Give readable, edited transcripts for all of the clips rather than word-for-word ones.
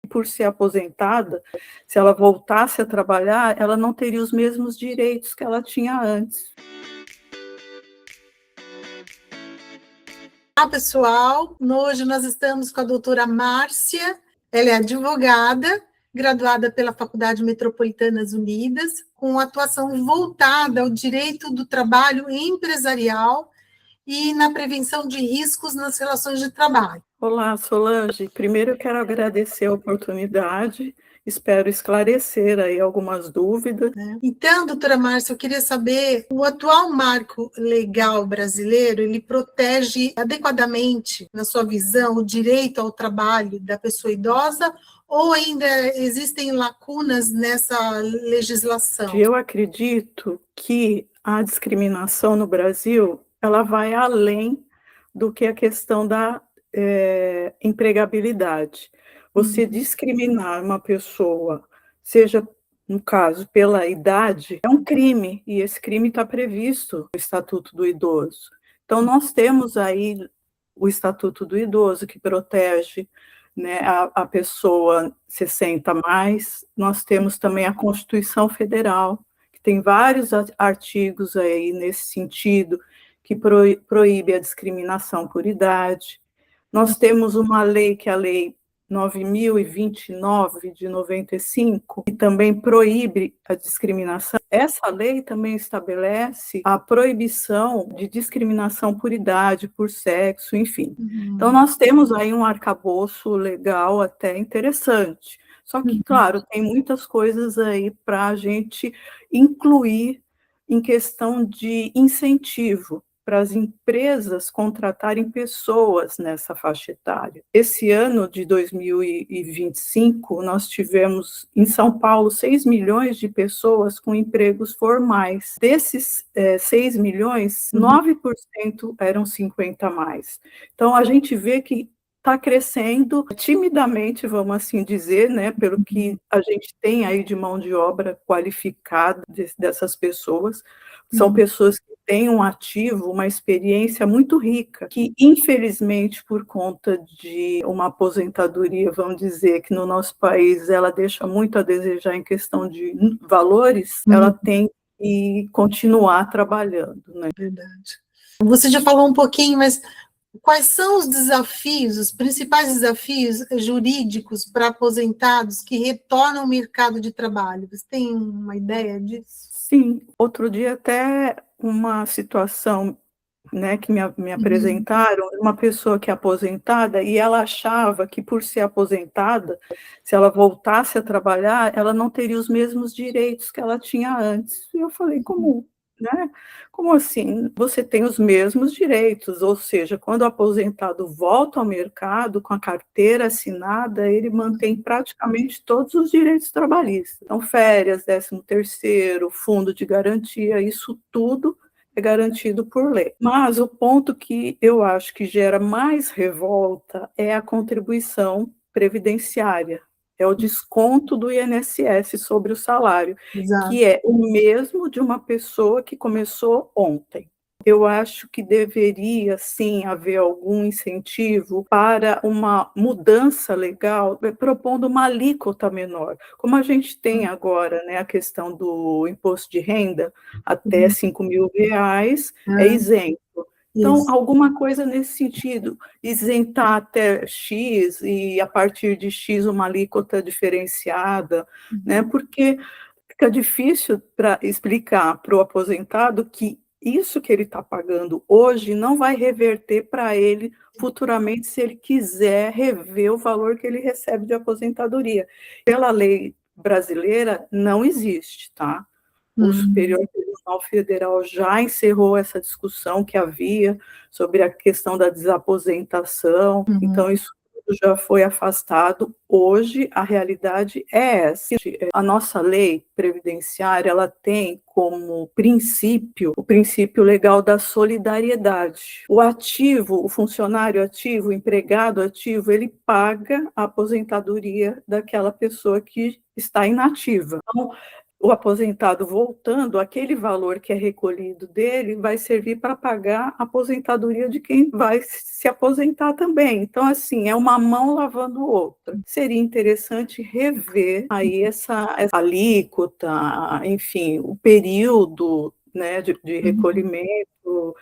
Por ser aposentada, se ela voltasse a trabalhar, ela não teria os mesmos direitos que ela tinha antes. Olá, pessoal. Hoje nós estamos com a doutora Márcia. Ela é advogada, graduada pela Faculdade Metropolitanas Unidas, com atuação voltada ao direito do trabalho empresarial e na prevenção de riscos nas relações de trabalho. Olá, Solange. Primeiro eu quero agradecer a oportunidade, espero esclarecer aí algumas dúvidas. Então, doutora Márcia, eu queria saber, o atual marco legal brasileiro, ele protege adequadamente, na sua visão, o direito ao trabalho da pessoa idosa ou ainda existem lacunas nessa legislação? Eu acredito que a discriminação no Brasil, ela vai além do que a questão da empregabilidade. Você discriminar uma pessoa, seja, no caso, pela idade, é um crime, e esse crime está previsto no Estatuto do Idoso. Então, nós temos aí o Estatuto do Idoso, que protege, né, a pessoa 60 mais. Nós temos também a Constituição Federal, que tem vários artigos aí nesse sentido, que proíbe a discriminação por idade. Nós temos uma lei, que é a Lei 9.029, de 95, que também proíbe a discriminação. Essa lei também estabelece a proibição de discriminação por idade, por sexo, enfim. Então, nós temos aí um arcabouço legal até interessante. Só que, claro, tem muitas coisas aí para a gente incluir em questão de incentivo para as empresas contratarem pessoas nessa faixa etária. Esse ano de 2025, nós tivemos em São Paulo 6 milhões de pessoas com empregos formais. Desses 6 milhões, 9% eram 50 a mais. Então, a gente vê que está crescendo timidamente, vamos assim dizer, né, pelo que a gente tem aí de mão de obra qualificada dessas pessoas. São pessoas que têm um ativo, uma experiência muito rica, que infelizmente por conta de uma aposentadoria, vamos dizer, que no nosso país ela deixa muito a desejar em questão de valores, ela tem que continuar trabalhando, né? Verdade. Você já falou um pouquinho, mas quais são os desafios, os principais desafios jurídicos para aposentados que retornam ao mercado de trabalho? Você tem uma ideia disso? Sim, outro dia até uma situação, né, que me apresentaram, uma pessoa que é aposentada e ela achava que por ser aposentada, se ela voltasse a trabalhar, ela não teria os mesmos direitos que ela tinha antes. E eu falei, como, né? Como assim? Você tem os mesmos direitos, ou seja, quando o aposentado volta ao mercado com a carteira assinada, ele mantém praticamente todos os direitos trabalhistas. Então, férias, 13º, fundo de garantia, isso tudo é garantido por lei. Mas o ponto que eu acho que gera mais revolta é a contribuição previdenciária, é o desconto do INSS sobre o salário, que é o mesmo de uma pessoa que começou ontem. Eu acho que deveria, sim, haver algum incentivo para uma mudança legal, propondo uma alíquota menor. Como a gente tem agora, né, a questão do imposto de renda, até R$ 5.000 é isento. Então, alguma coisa nesse sentido, isentar até X e, a partir de X, uma alíquota diferenciada, né? Porque fica difícil para explicar para o aposentado que isso que ele está pagando hoje não vai reverter para ele futuramente, se ele quiser rever o valor que ele recebe de aposentadoria. Pela lei brasileira, não existe, tá? O Superior Tribunal Federal já encerrou essa discussão que havia sobre a questão da desaposentação, então isso tudo já foi afastado. Hoje, a realidade é essa. A nossa lei previdenciária, ela tem como princípio, o princípio legal da solidariedade. O ativo, o funcionário ativo, o empregado ativo, ele paga a aposentadoria daquela pessoa que está inativa. Então, o aposentado voltando, aquele valor que é recolhido dele vai servir para pagar a aposentadoria de quem vai se aposentar também. Então, assim, é uma mão lavando outra. Seria interessante rever aí essa alíquota, enfim, o período, né, de recolhimento.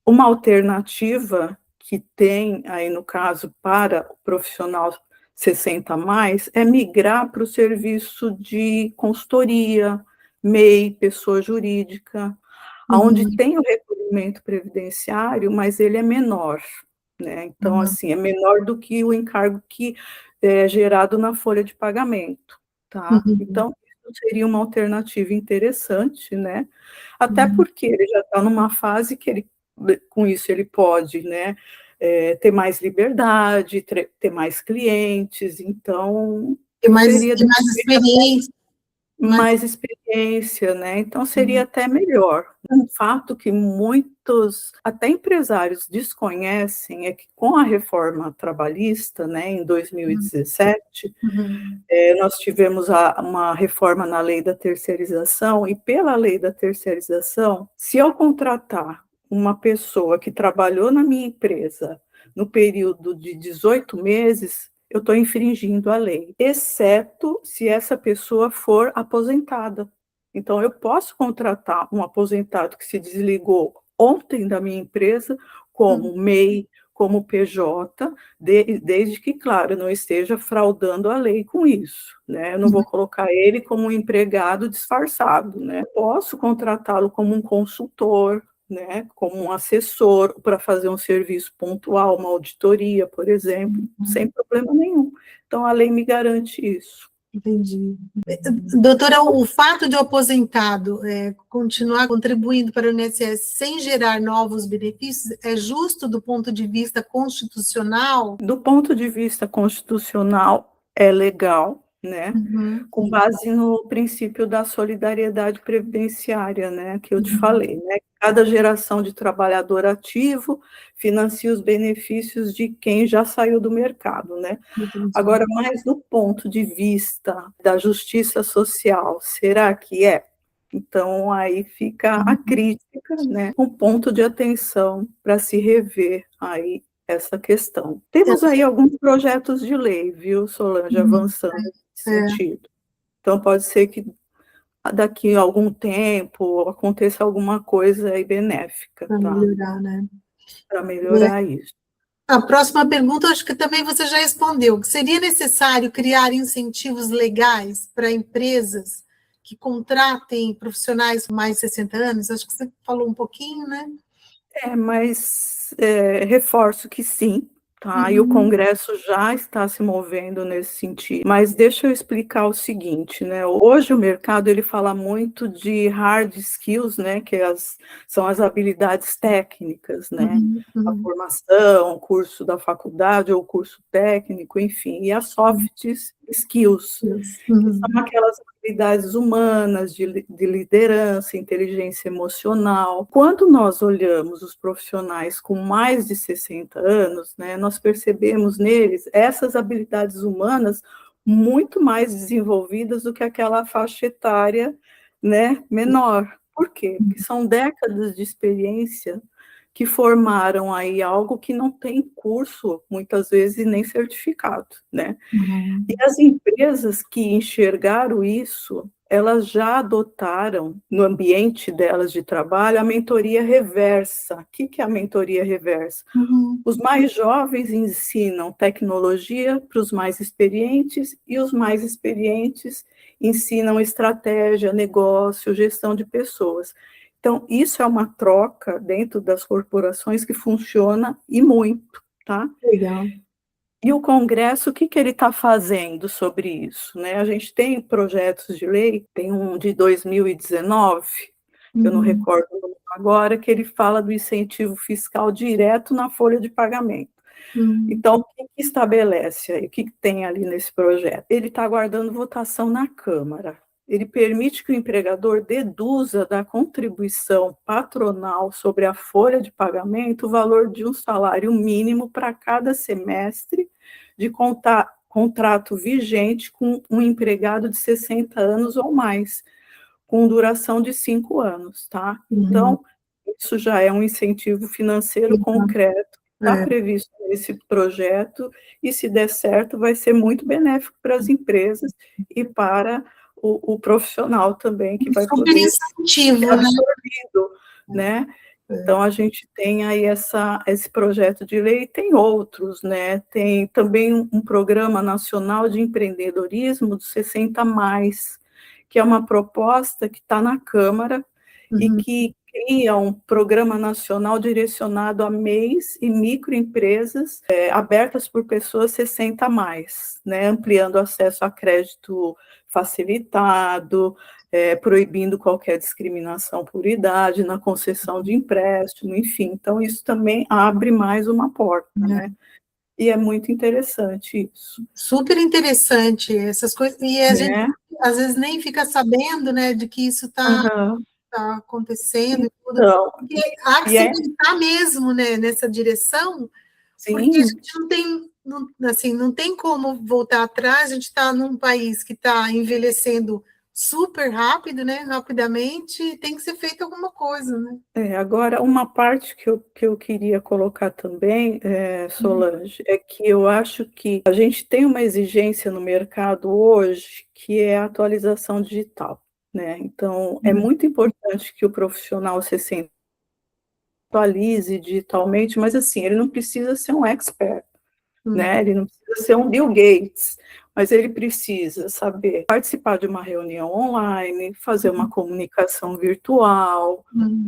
Uma alternativa que tem aí, no caso, para o profissional 60 a mais, é migrar para o serviço de consultoria, MEI, pessoa jurídica, onde Uhum. tem o recolhimento previdenciário, mas ele é menor, né? Então, Uhum. assim, é menor do que o encargo que é gerado na folha de pagamento, tá? Uhum. Então, isso seria uma alternativa interessante, né? Até Uhum. porque ele já está numa fase que ele, com isso ele pode, né, ter mais liberdade, ter mais clientes, então seria Tem de mais repente até experiência, mais. mais experiência, né? Então seria Uhum. até melhor. Um fato que muitos, até empresários, desconhecem é que com a reforma trabalhista, né, em 2017, Uhum. nós tivemos uma reforma na lei da terceirização, e pela lei da terceirização, se eu contratar uma pessoa que trabalhou na minha empresa no período de 18 meses, eu estou infringindo a lei, exceto se essa pessoa for aposentada. Então, eu posso contratar um aposentado que se desligou ontem da minha empresa Uhum. como MEI, como PJ, desde que, claro, não esteja fraudando a lei com isso, né? Eu não vou colocar ele como um empregado disfarçado, né? Posso contratá-lo como um consultor, né? Como um assessor para fazer um serviço pontual, uma auditoria, por exemplo, sem problema nenhum. Então, a lei me garante isso. Entendi. Doutora, o fato de o aposentado continuar contribuindo para o INSS sem gerar novos benefícios é justo do ponto de vista constitucional? Do ponto de vista constitucional, é legal, né? Uhum. Com base no princípio da solidariedade previdenciária, né? Que eu te Uhum. falei, né? Cada geração de trabalhador ativo financia os benefícios de quem já saiu do mercado, né? Entendi. Agora, mais do ponto de vista da justiça social, será que é? Então, aí fica a crítica, né? Um ponto de atenção para se rever aí essa questão. Temos aí alguns projetos de lei, viu, Solange, Uhum. avançando nesse É, sentido. Então, pode ser que daqui a algum tempo aconteça alguma coisa aí benéfica, para tá? melhorar, né? Para É, melhorar isso. a próxima pergunta, acho que também você já respondeu. Seria necessário criar incentivos legais para empresas que contratem profissionais com mais de 60 anos? Acho que você falou um pouquinho, né? Mas reforço que sim, tá? E o Uhum. Congresso já está se movendo nesse sentido. Mas deixa eu explicar o seguinte, né? Hoje o mercado ele fala muito de hard skills, né? Que são as habilidades técnicas, né? Uhum. A Uhum. formação, o curso da faculdade ou o curso técnico, enfim, e as soft skills, que Uhum. são aquelas habilidades humanas, de liderança, inteligência emocional. Quando nós olhamos os profissionais com mais de 60 anos, né, nós percebemos neles essas habilidades humanas muito mais desenvolvidas do que aquela faixa etária, né, menor. Por quê? Porque são décadas de experiência que formaram aí algo que não tem curso, muitas vezes, nem certificado, né? Uhum. E as empresas que enxergaram isso, elas já adotaram no ambiente delas de trabalho a mentoria reversa. O que é a mentoria reversa? Uhum. Os mais jovens ensinam tecnologia para os mais experientes e os mais experientes ensinam estratégia, negócio, gestão de pessoas. Então, isso é uma troca dentro das corporações que funciona e muito, tá? Legal. E o Congresso, o que ele está fazendo sobre isso, né? A gente tem projetos de lei, tem um de 2019, eu não Uhum. recordo agora, que ele fala do incentivo fiscal direto na folha de pagamento. Uhum. Então, o que estabelece aí? O que tem ali nesse projeto? Ele está aguardando votação na Câmara. Ele permite que o empregador deduza da contribuição patronal sobre a folha de pagamento o valor de um salário mínimo para cada semestre de contrato vigente com um empregado de 60 anos ou mais. com duração de 5 anos, tá? Então, isso já é um incentivo financeiro concreto, está previsto nesse projeto, e se der certo, vai ser muito benéfico para as empresas e para o profissional também, que vai super poder incentivo, ser absorvido, né? É. Então, a gente tem aí esse projeto de lei, e tem outros, né? Tem também um programa nacional de empreendedorismo dos 60 mais, que é uma proposta que está na Câmara e que cria um programa nacional direcionado a MEIs e microempresas abertas por pessoas 60 mais, né? Ampliando o acesso a crédito facilitado, proibindo qualquer discriminação por idade na concessão de empréstimo, enfim. Então, isso também abre mais uma porta, né? E é muito interessante isso. Super interessante essas coisas, e a gente às vezes nem fica sabendo, né, de que isso está acontecendo e tudo. Então, Porque há que se pensar mesmo, né, nessa direção, porque a gente não tem como voltar atrás, a gente está num país que está envelhecendo super rápido, né, rapidamente, e tem que ser feito alguma coisa, né? Agora, uma parte que eu queria colocar também, Solange, é que eu acho que a gente tem uma exigência no mercado hoje, que é a atualização digital, né? Então, é muito importante que o profissional se atualize digitalmente, mas assim, ele não precisa ser um expert, né? Ele não precisa ser um Bill Gates, mas ele precisa saber participar de uma reunião online, fazer uma comunicação virtual,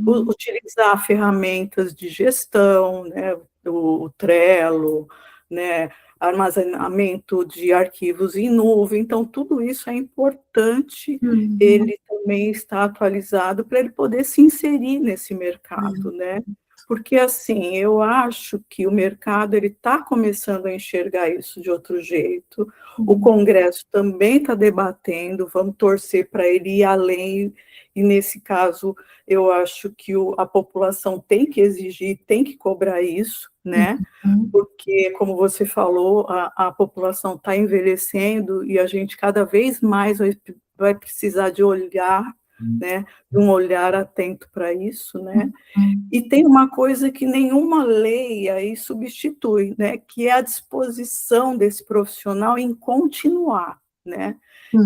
utilizar ferramentas de gestão, né? O Trello, né? Armazenamento de arquivos em nuvem. Então, tudo isso é importante ele também estar atualizado para ele poder se inserir nesse mercado, né? Porque, assim, eu acho que o mercado está começando a enxergar isso de outro jeito, o Congresso também está debatendo, vamos torcer para ele ir além, e nesse caso, eu acho que a população tem que exigir, tem que cobrar isso, né? Porque, como você falou, a população está envelhecendo e a gente cada vez mais vai precisar de olhar, né, de um olhar atento para isso, né? E tem uma coisa que nenhuma lei aí substitui, né, que é a disposição desse profissional em continuar, né,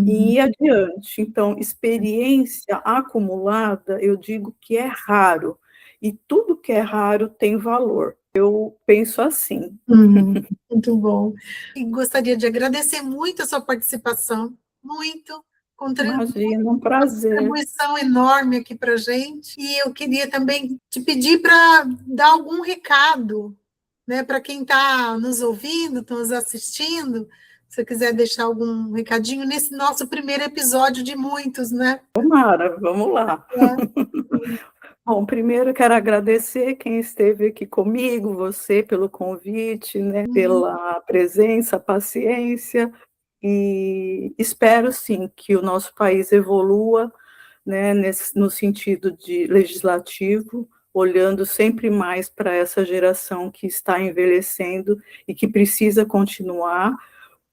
e ir adiante. Então, experiência acumulada, eu digo que é raro, e tudo que é raro tem valor. Eu penso assim. Muito bom. E gostaria de agradecer muito a sua participação, muito, Imagina, um prazer. contribuição enorme aqui para a gente. E eu queria também te pedir para dar algum recado, né, para quem está nos ouvindo, está nos assistindo. Se você quiser deixar algum recadinho nesse nosso primeiro episódio de muitos, né? Tomara, vamos lá. Bom, primeiro quero agradecer quem esteve aqui comigo, você pelo convite, né, pela presença, paciência, e espero sim que o nosso país evolua, né, no sentido de legislativo, olhando sempre mais para essa geração que está envelhecendo e que precisa continuar,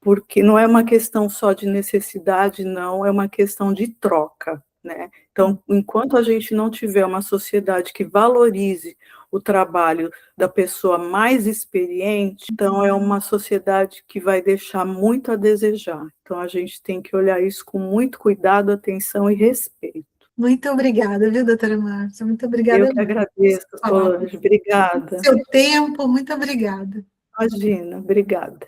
porque não é uma questão só de necessidade, não, é uma questão de troca, né? Então, enquanto a gente não tiver uma sociedade que valorize o trabalho da pessoa mais experiente, então é uma sociedade que vai deixar muito a desejar. Então, a gente tem que olhar isso com muito cuidado, atenção e respeito. Muito obrigada, viu, doutora Márcia? Muito obrigada. Eu que agradeço, Solange. Obrigada. Seu tempo, muito obrigada. Imagina, obrigada.